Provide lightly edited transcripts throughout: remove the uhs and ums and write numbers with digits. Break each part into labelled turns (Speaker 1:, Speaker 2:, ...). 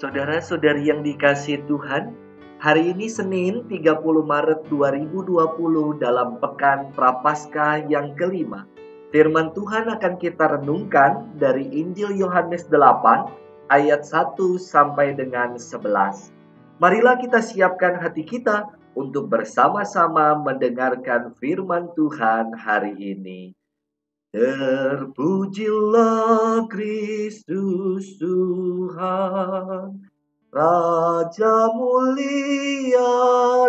Speaker 1: Saudara-saudari yang dikasihi Tuhan, hari ini Senin 30 Maret 2020 dalam Pekan Prapaskah yang kelima. Firman Tuhan akan kita renungkan dari Injil Yohanes 8 ayat 1 sampai dengan 11. Marilah kita siapkan hati kita untuk bersama-sama mendengarkan firman Tuhan hari ini. Terpujilah Kristus Tuhan, Raja mulia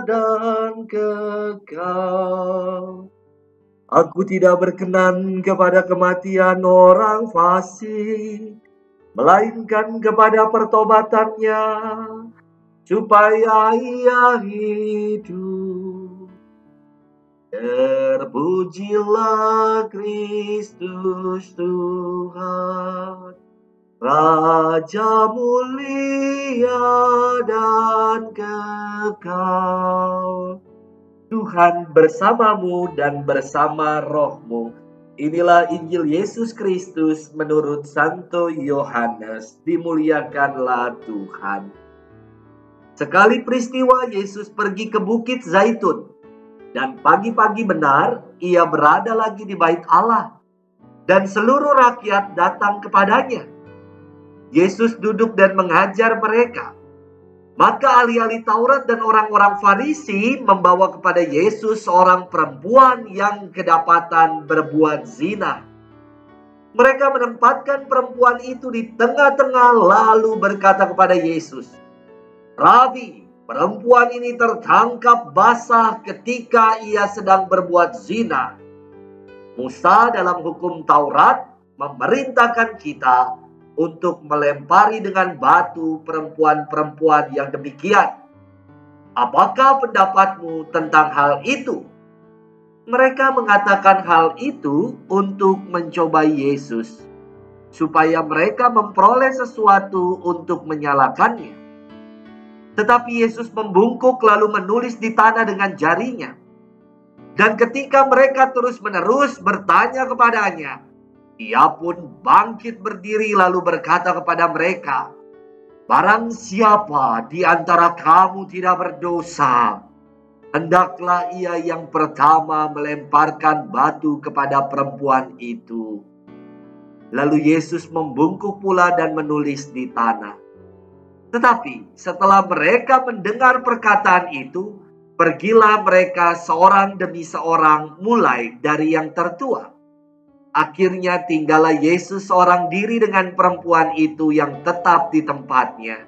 Speaker 1: dan kekal. Aku tidak berkenan kepada kematian orang fasik, melainkan kepada pertobatannya, supaya ia hidup. Terpujilah Kristus Tuhan, Raja mulia dan kekal. Tuhan bersamamu dan bersama rohmu. Inilah Injil Yesus Kristus menurut Santo Yohanes. Dimuliakanlah Tuhan. Sekali peristiwa Yesus pergi ke Bukit Zaitun. Dan pagi-pagi benar, ia berada lagi di bait Allah. Dan seluruh rakyat datang kepadanya. Yesus duduk dan mengajar mereka. Maka ahli-ahli Taurat dan orang-orang Farisi membawa kepada Yesus seorang perempuan yang kedapatan berbuat zina. Mereka menempatkan perempuan itu di tengah-tengah lalu berkata kepada Yesus, "Rabi, perempuan ini tertangkap basah ketika ia sedang berbuat zina. Musa dalam hukum Taurat memerintahkan kita untuk melempari dengan batu perempuan-perempuan yang demikian. Apakah pendapatmu tentang hal itu?" Mereka mengatakan hal itu untuk mencobai Yesus, supaya mereka memperoleh sesuatu untuk menyalahkannya. Tetapi Yesus membungkuk lalu menulis di tanah dengan jarinya. Dan ketika mereka terus-menerus bertanya kepadanya, ia pun bangkit berdiri lalu berkata kepada mereka, "Barang siapa di antara kamu tidak berdosa, hendaklah ia yang pertama melemparkan batu kepada perempuan itu." Lalu Yesus membungkuk pula dan menulis di tanah. Tetapi setelah mereka mendengar perkataan itu, pergilah mereka seorang demi seorang mulai dari yang tertua. Akhirnya tinggallah Yesus seorang diri dengan perempuan itu yang tetap di tempatnya.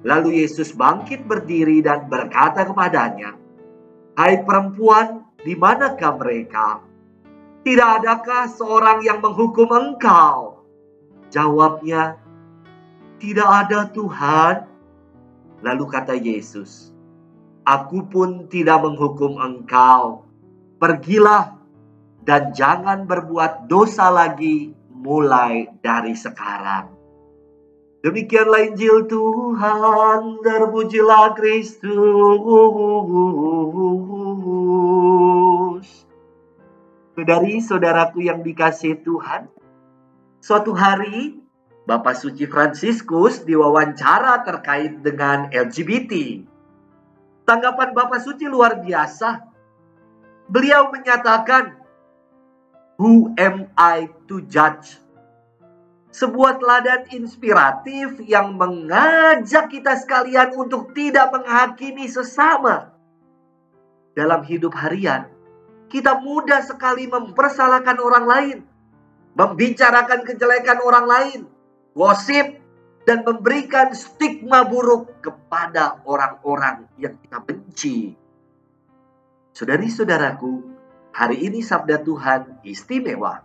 Speaker 1: Lalu Yesus bangkit berdiri dan berkata kepadanya, "Hai perempuan, di manakah mereka? Tidak adakah seorang yang menghukum engkau?" Jawabnya, "Tidak ada, Tuhan." Lalu kata Yesus, "Aku pun tidak menghukum engkau. Pergilah dan jangan berbuat dosa lagi mulai dari sekarang." Demikianlah Injil Tuhan. Terpujilah Kristus. Saudari-saudaraku yang dikasihi Tuhan, suatu hari Bapak Suci Fransiskus diwawancara terkait dengan LGBT. Tanggapan Bapak Suci luar biasa. Beliau menyatakan, "Who am I to judge?" Sebuah teladan inspiratif yang mengajak kita sekalian untuk tidak menghakimi sesama. Dalam hidup harian, kita mudah sekali mempersalahkan orang lain, membicarakan kejelekan orang lain, gosip, dan memberikan stigma buruk kepada orang-orang yang kita benci. Saudari-saudaraku, hari ini sabda Tuhan istimewa.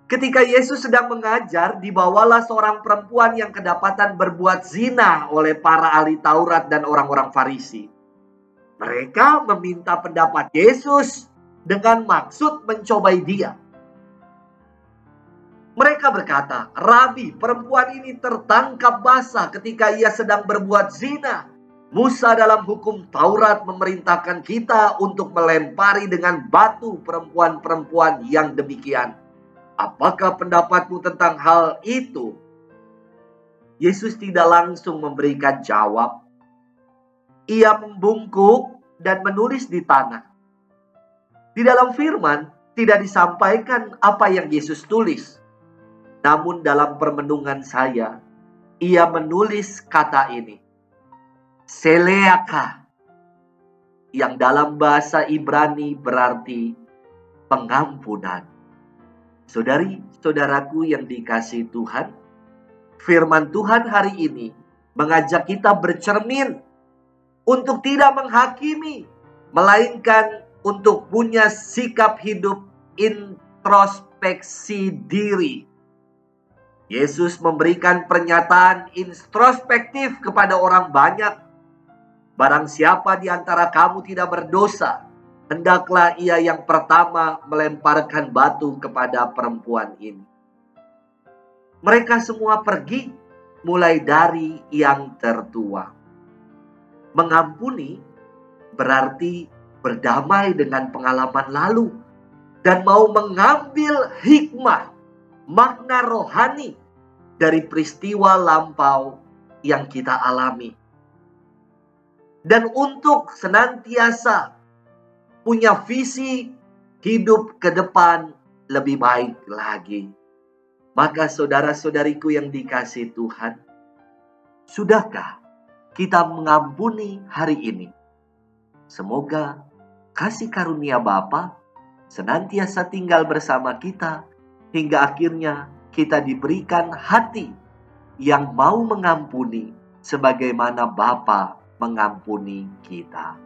Speaker 1: Ketika Yesus sedang mengajar, dibawalah seorang perempuan yang kedapatan berbuat zina oleh para ahli Taurat dan orang-orang Farisi. Mereka meminta pendapat Yesus dengan maksud mencobai dia. Mereka berkata, "Rabi, perempuan ini tertangkap basah ketika ia sedang berbuat zina. Musa dalam hukum Taurat memerintahkan kita untuk melempari dengan batu perempuan-perempuan yang demikian. Apakah pendapatmu tentang hal itu?" Yesus tidak langsung memberikan jawab. Ia membungkuk dan menulis di tanah. Di dalam firman tidak disampaikan apa yang Yesus tulis. Namun dalam permenungan saya, ia menulis kata ini, Seleaka, yang dalam bahasa Ibrani berarti pengampunan. Saudari-saudaraku yang dikasihi Tuhan, firman Tuhan hari ini mengajak kita bercermin untuk tidak menghakimi, melainkan untuk punya sikap hidup introspeksi diri. Yesus memberikan pernyataan introspektif kepada orang banyak. Barang siapa di antara kamu tidak berdosa, hendaklah ia yang pertama melemparkan batu kepada perempuan ini. Mereka semua pergi, mulai dari yang tertua. Mengampuni berarti berdamai dengan pengalaman lalu dan mau mengambil hikmah, makna rohani dari peristiwa lampau yang kita alami. Dan untuk senantiasa punya visi hidup ke depan lebih baik lagi. Maka saudara-saudariku yang dikasihi Tuhan, sudahkah kita mengampuni hari ini? Semoga kasih karunia Bapa senantiasa tinggal bersama kita hingga akhirnya kita diberikan hati yang mau mengampuni sebagaimana Bapa mengampuni kita.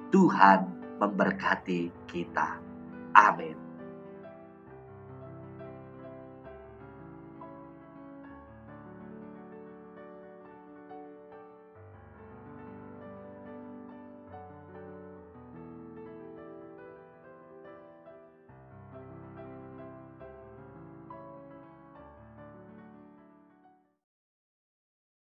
Speaker 1: Tuhan memberkati kita. Amin.